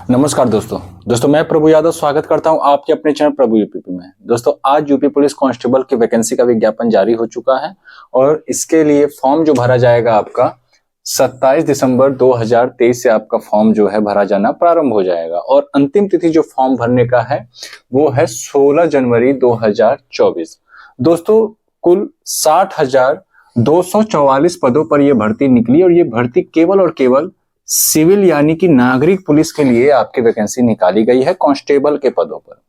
नमस्कार दोस्तों मैं प्रभु यादव स्वागत करता हूं आपके अपने चैनल प्रभु यूपीपी में। दोस्तों आज यूपी पुलिस कांस्टेबल की वैकेंसी का विज्ञापन जारी हो चुका है और इसके लिए फॉर्म जो भरा जाएगा आपका 27 दिसंबर 2023 से आपका फॉर्म जो है भरा जाना प्रारंभ हो जाएगा और अंतिम तिथि जो फॉर्म भरने का है वो है 16 जनवरी 2024। दोस्तों कुल 60,244 पदों पर यह भर्ती निकली और ये भर्ती केवल और केवल सिविल यानी कि नागरिक पुलिस के लिए आपकी वैकेंसी निकाली गई है कांस्टेबल के पदों पर।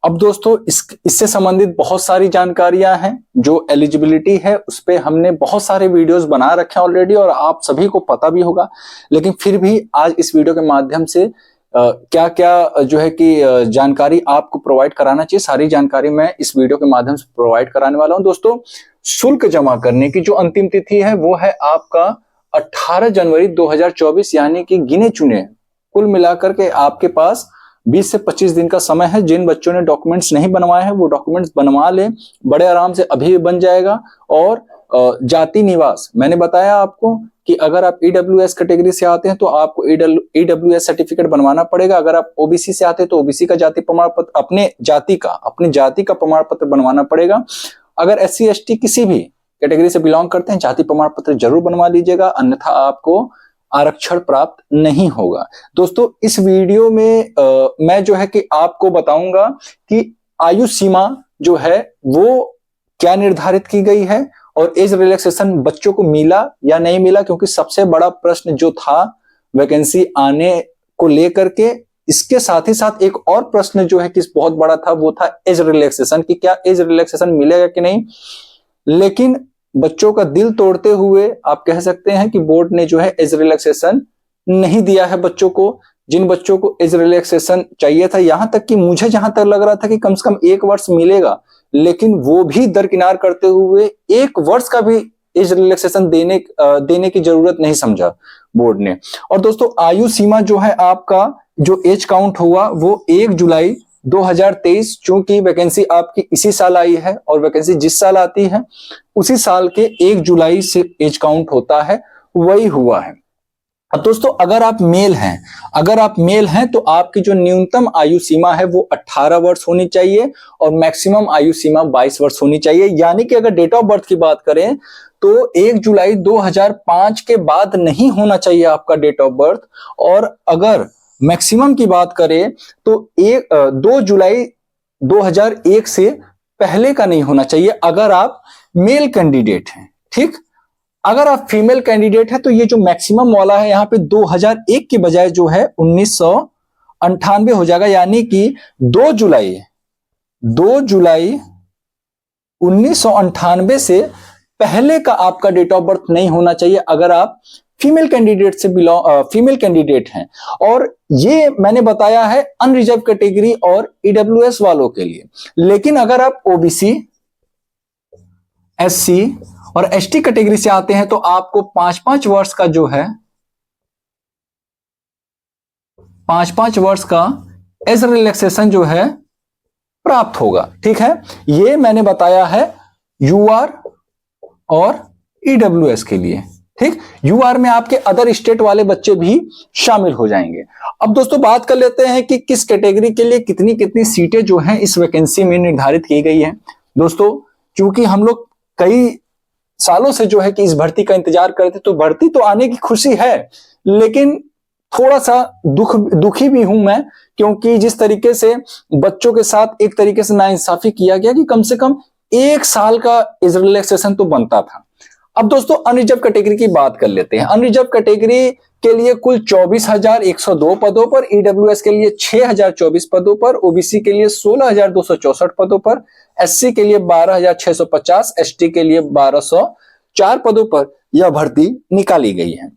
अब दोस्तों इससे संबंधित बहुत सारी जानकारियां हैं, जो एलिजिबिलिटी है उस पे हमने बहुत सारे वीडियोस बना रखे हैं ऑलरेडी और आप सभी को पता भी होगा, लेकिन फिर भी आज इस वीडियो के माध्यम से क्या क्या जो है कि जानकारी आपको प्रोवाइड कराना चाहिए, सारी जानकारी मैं इस वीडियो के माध्यम से प्रोवाइड कराने वाला हूं। दोस्तों शुल्क जमा करने की जो अंतिम तिथि है वो है आपका 18 जनवरी 2024, यानी कि गिने चुने कुल मिलाकर के आपके पास 20 से 25 दिन का समय है। जिन बच्चों ने डॉक्यूमेंट्स नहीं बनवाए हैं वो डॉक्यूमेंट्स बनवा ले, बड़े आराम से अभी बन जाएगा। और जाति निवास मैंने बताया आपको कि अगर आप ईडब्ल्यूएस कैटेगरी से आते हैं तो आपको ईडब्ल्यूएस सर्टिफिकेट बनवाना पड़ेगा। अगर आप ओबीसी से आते हैं तो ओबीसी का जाति प्रमाण पत्र, अपनी जाति का प्रमाण पत्र बनवाना पड़ेगा। अगर एससी एसटी किसी भी कैटेगरी से बिलोंग करते हैं जाति प्रमाण पत्र जरूर बनवा लीजिएगा, अन्यथा आपको आरक्षण प्राप्त नहीं होगा। दोस्तों इस वीडियो में मैं जो है कि आपको बताऊंगा कि आयु सीमा जो है वो क्या निर्धारित की गई है और एज रिलैक्सेशन बच्चों को मिला या नहीं मिला, क्योंकि सबसे बड़ा प्रश्न जो था वैकेंसी आने को लेकर के, इसके साथ ही साथ एक और प्रश्न जो है कि बहुत बड़ा था वो था एज रिलैक्सेशन की, क्या एज रिलैक्सेशन मिलेगा कि नहीं। लेकिन बच्चों का दिल तोड़ते हुए आप कह सकते हैं कि बोर्ड ने जो है एज रिलैक्सेशन नहीं दिया है बच्चों को। जिन बच्चों को एज रिलैक्सेशन चाहिए था, यहां तक कि मुझे जहां तक लग रहा था कि कम से कम 1 वर्ष मिलेगा, लेकिन वो भी दरकिनार करते हुए 1 वर्ष का भी एज रिलैक्सेशन देने की जरूरत नहीं समझा बोर्ड ने। और दोस्तों आयु सीमा जो है आपका जो एज काउंट हुआ वो 1 जुलाई 2023, चूंकि वैकेंसी आपकी इसी साल आई है और वैकेंसी जिस साल आती है उसी साल के 1 जुलाई से एज काउंट होता है, वही हुआ है। अब दोस्तों अगर आप मेल हैं तो आपकी जो न्यूनतम आयु सीमा है वो 18 वर्ष होनी चाहिए और मैक्सिमम आयु सीमा 22 वर्ष होनी चाहिए। यानी कि अगर डेट ऑफ बर्थ की बात करें तो 1 जुलाई 2005 के बाद नहीं होना चाहिए आपका डेट ऑफ बर्थ, और अगर मैक्सिमम की बात करें तो 2 जुलाई 2001 से पहले का नहीं होना चाहिए अगर आप मेल कैंडिडेट हैं। ठीक, अगर आप फीमेल कैंडिडेट है तो ये जो मैक्सिमम वाला है यहाँ पे 2001 की बजाय जो है 1998 हो जाएगा, यानी कि 2 जुलाई 1998 से पहले का आपका डेट ऑफ बर्थ नहीं होना चाहिए अगर आप फीमेल कैंडिडेट हैं। और ये मैंने बताया है अनरिजर्व कैटेगरी और ईडब्ल्यूएस वालों के लिए। लेकिन अगर आप ओबीसी, एससी और एसटी कैटेगरी से आते हैं तो आपको 5-5 वर्ष का जो है 5-5 वर्ष का एज रिलैक्सेशन जो है प्राप्त होगा। ठीक है, ये मैंने बताया है यूआर और ईडब्ल्यूएस के लिए। ठीक, यूआर में आपके अदर स्टेट वाले बच्चे भी शामिल हो जाएंगे। अब दोस्तों बात कर लेते हैं कि किस कैटेगरी के लिए कितनी कितनी सीटें जो हैं इस वैकेंसी में निर्धारित की गई है। दोस्तों क्योंकि हम लोग कई सालों से जो है कि इस भर्ती का इंतजार करते, तो भर्ती तो आने की खुशी है, लेकिन थोड़ा सा दुखी भी हूं मैं, क्योंकि जिस तरीके से बच्चों के साथ एक तरीके से नाइंसाफी किया गया कि कम से कम 1 साल का एज रिलैक्सेशन तो बनता था। अब दोस्तों अनरिजर्व कैटेगरी की बात कर लेते हैं। अनरिजर्व कैटेगरी के लिए कुल 24,102 पदों पर, ईडब्ल्यूएस के लिए 6,024 पदों पर, ओबीसी के लिए 16,264 पदों पर, एससी के लिए 12,650, एसटी के लिए 1,204 पदों पर यह भर्ती निकाली गई है।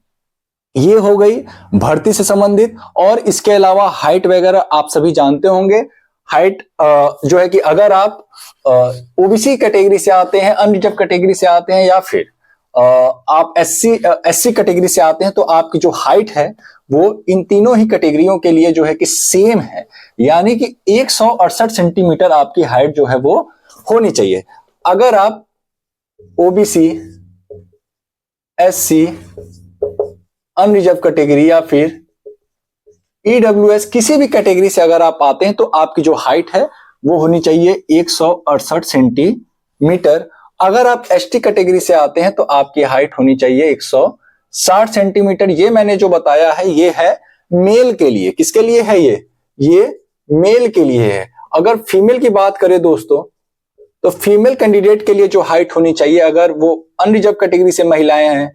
ये हो गई भर्ती से संबंधित। और इसके अलावा हाइट वगैरह आप सभी जानते होंगे। हाइट जो है कि अगर आप ओबीसी कैटेगरी से आते हैं, अनरिजर्व कैटेगरी से आते हैं, या फिर आप एससी कैटेगरी से आते हैं, तो आपकी जो हाइट है वो इन तीनों ही कैटेगरियों के लिए जो है कि सेम है, यानी कि 168 सेंटीमीटर आपकी हाइट जो है वो होनी चाहिए। अगर आप ओबीसी, एससी, अनरिजर्व कैटेगरी या फिर ईडब्ल्यूएस किसी भी कैटेगरी से अगर आप आते हैं तो आपकी जो हाइट है वो होनी चाहिए 168 सेंटीमीटर। अगर आप एसटी कैटेगरी से आते हैं तो आपकी हाइट होनी चाहिए 160 सेंटीमीटर। ये मैंने जो बताया है ये है मेल के लिए। किसके लिए है ये मेल के लिए है। अगर फीमेल की बात करें दोस्तों तो फीमेल कैंडिडेट के लिए जो हाइट होनी चाहिए, अगर वो अनरिजर्व कैटेगरी से महिलाएं हैं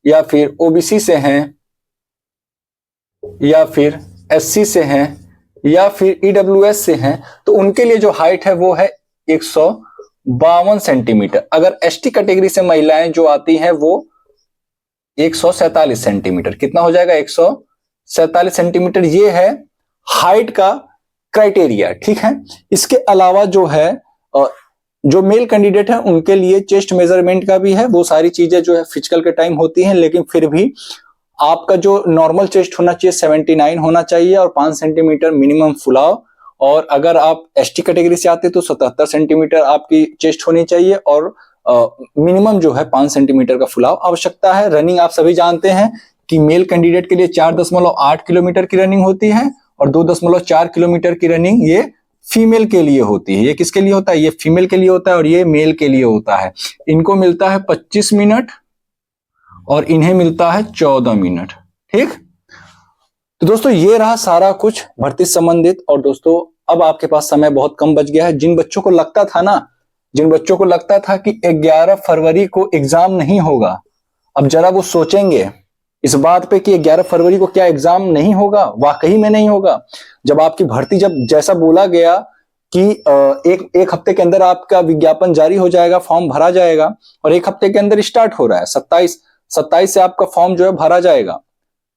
या फिर ओबीसी से हैं या फिर एससी से हैं या फिर ईडब्ल्यूएस से हैं, तो उनके लिए जो हाइट है वो है 152 सेंटीमीटर। अगर एसटी कैटेगरी से महिलाएं जो आती हैं वो 147 सेंटीमीटर। कितना हो जाएगा? 147 सेंटीमीटर। ये है हाइट का क्राइटेरिया, ठीक है। इसके अलावा जो है जो मेल कैंडिडेट है उनके लिए चेस्ट मेजरमेंट का भी है। वो सारी चीजें जो है फिजिकल के टाइम होती हैं, लेकिन फिर भी आपका जो नॉर्मल चेस्ट होना चाहिए 79 होना चाहिए और 5 सेंटीमीटर मिनिमम फुलाव। और अगर आप एसटी कैटेगरी से आते तो 77 सेंटीमीटर आपकी चेस्ट होनी चाहिए और मिनिमम जो है 5 सेंटीमीटर का फुलाव आवश्यकता है। रनिंग आप सभी जानते हैं कि मेल कैंडिडेट के लिए 4.8 किलोमीटर की रनिंग होती है और 2.4 किलोमीटर की रनिंग ये फीमेल के लिए होती है। ये किसके लिए होता है? ये फीमेल के लिए होता है और ये मेल के लिए होता है। इनको मिलता है 25 मिनट और इन्हें मिलता है 14 मिनट, ठीक। तो दोस्तों ये रहा सारा कुछ भर्ती संबंधित। और दोस्तों अब आपके पास समय बहुत कम बच गया है। जिन बच्चों को लगता था कि 11 फरवरी को एग्जाम नहीं होगा, अब जरा वो सोचेंगे इस बात पे कि 11 फरवरी को क्या एग्जाम नहीं होगा। वाकई में नहीं होगा। जब आपकी भर्ती जैसा बोला गया कि एक हफ्ते के अंदर आपका विज्ञापन जारी हो जाएगा, फॉर्म भरा जाएगा और एक हफ्ते के अंदर स्टार्ट हो रहा है। 27 से आपका फॉर्म जो है भरा जाएगा।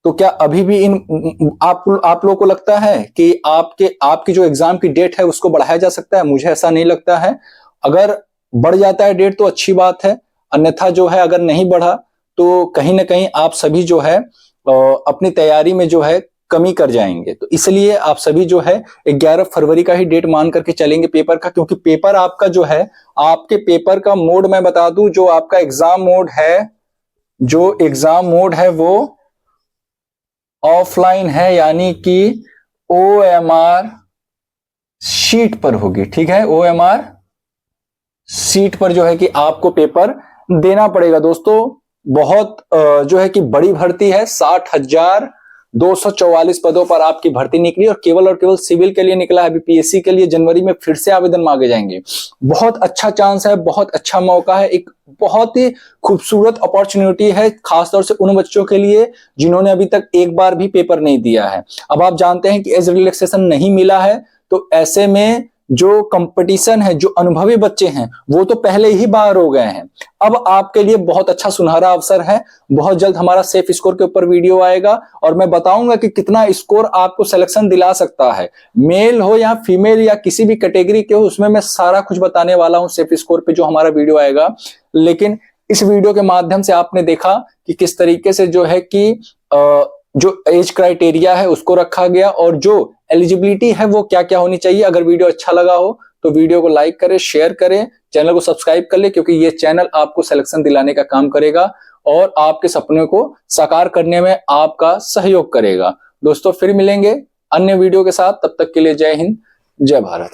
तो क्या अभी भी आप लोगों को लगता है कि आपकी जो एग्जाम की डेट है उसको बढ़ाया जा सकता है? मुझे ऐसा नहीं लगता है। अगर बढ़ जाता है डेट तो अच्छी बात है, अन्यथा जो है अगर नहीं बढ़ा तो कहीं ना कहीं आप सभी जो है अपनी तैयारी में जो है कमी कर जाएंगे। तो इसलिए आप सभी जो है 11 फरवरी का ही डेट मान करके चलेंगे पेपर का, क्योंकि पेपर आपका जो है, आपके पेपर का मोड मैं बता दूं, जो आपका एग्जाम मोड है वो ऑफलाइन है, यानी कि ओएमआर शीट पर होगी, ठीक है। ओएमआर शीट पर जो है कि आपको पेपर देना पड़ेगा। दोस्तों बहुत जो है कि बड़ी भर्ती है। 60,244 पदों पर आपकी भर्ती निकली और केवल सिविल के लिए निकला है। अभी पीएससी के लिए जनवरी में फिर से आवेदन मांगे जाएंगे। बहुत अच्छा चांस है, बहुत अच्छा मौका है, एक बहुत ही खूबसूरत अपॉर्चुनिटी है, खासतौर से उन बच्चों के लिए जिन्होंने अभी तक एक बार भी पेपर नहीं दिया है। अब आप जानते हैं कि एज रिलैक्सेशन नहीं मिला है, तो ऐसे में जो कंपटीशन है, जो अनुभवी बच्चे हैं वो तो पहले ही बाहर हो गए हैं। अब आपके लिए बहुत अच्छा सुनहरा अवसर है। बहुत जल्द हमारा सेफ स्कोर के ऊपर वीडियो आएगा और मैं बताऊंगा कि कितना स्कोर आपको सिलेक्शन दिला सकता है, मेल हो या फीमेल या किसी भी कैटेगरी के हो, उसमें मैं सारा कुछ बताने वाला हूं सेफ स्कोर पे जो हमारा वीडियो आएगा। लेकिन इस वीडियो के माध्यम से आपने देखा कि किस तरीके से जो है कि जो एज क्राइटेरिया है उसको रखा गया और जो एलिजिबिलिटी है वो क्या क्या होनी चाहिए। अगर वीडियो अच्छा लगा हो तो वीडियो को लाइक करें, शेयर करें, चैनल को सब्सक्राइब कर ले, क्योंकि ये चैनल आपको सिलेक्शन दिलाने का काम करेगा और आपके सपने को साकार करने में आपका सहयोग करेगा। दोस्तों फिर मिलेंगे अन्य वीडियो के साथ, तब तक के लिए जय हिंद, जय भारत।